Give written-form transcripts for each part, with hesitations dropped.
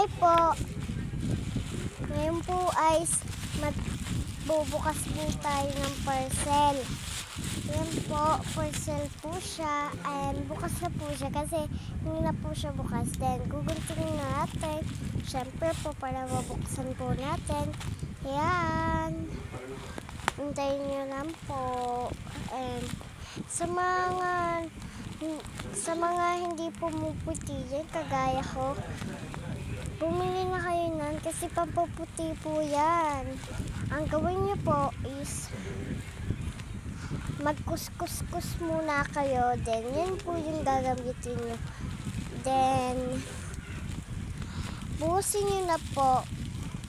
Hi po. Ngayon po ay magbubukas po tayo ng parcel. Yan po, parcel po siya. And bukas na po siya kasi hindi na po siya bukas. Then guguntingin na natin. Siyempre po para mabuksan po natin. Yan. Hintayin nyo lang po. And sa mga hindi pumuputi yan, kagaya ko, bumili na kayo nan kasi pampaputi po yan. Ang gawin niyo po is magkuskus-kus muna kayo. Then, yan po yung gagamitin nyo. Then, buhusin nyo na po.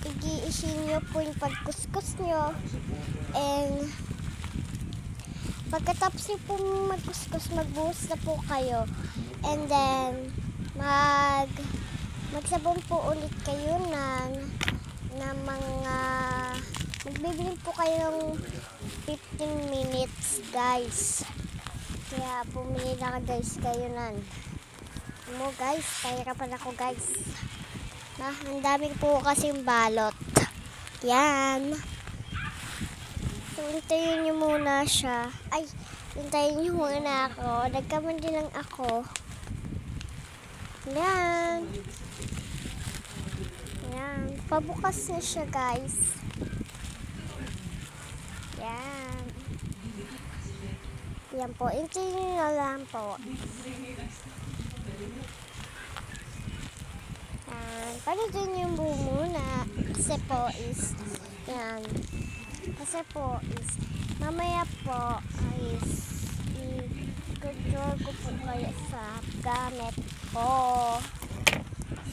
Igiisin nyo po yung pagkuskus nyo. And, pagkatapos nyo po magkuskus, magbuhos na po kayo. And then, magsabon po ulit kayo ng mga magbibili po kayo ng 15 minutes guys. Kaya bumili na guys kayo nan. Mo guys, pahirapan ako guys. Ang dami po kasing balot. Yan. So, hintayin nyo muna siya. Ay, hintayin nyo muna ako. Nagkamali lang ako. Yan. Yan. Pabukas na siya guys. Yan. Yan po. Hintayin nyo na lang po. Yan. Panitin nyo muna. Kasi po is yan. Kasi po is mamaya po is i-control ko po kayo sa gamit ko.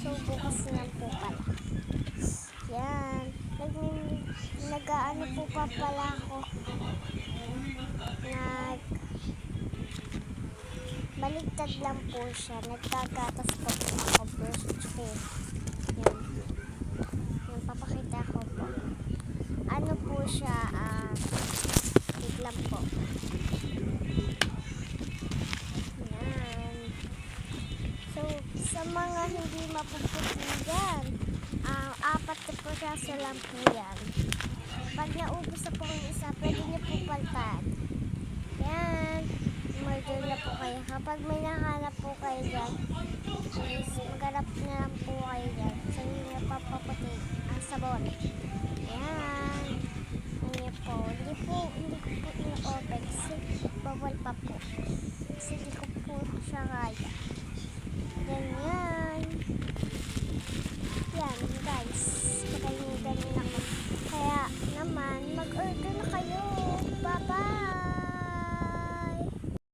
So bukas na po pala. Yan. Nag-ano po pa pala ako. Baligtad lang po siya. Nagkagatas po ako. Brush teeth. Yan. Yan. Papakita ko po. Ano po siya, lang po. Yan. So, sa mga hindi mapuputi yan, 4 na piraso lang po yan. Pag naubos na po yung isa, pwede nyo po paltan. Yan. Murder na po kayo. Kapag may nahanap po kayo dyan, please, maghanap na lang po kayo dyan. So, hindi nyo papaputi ang sabon. Yan. Hindi ko po ino-open kasi bawal pa po. Kasi hindi ko po siya kaya. Ganyan. Yan, guys.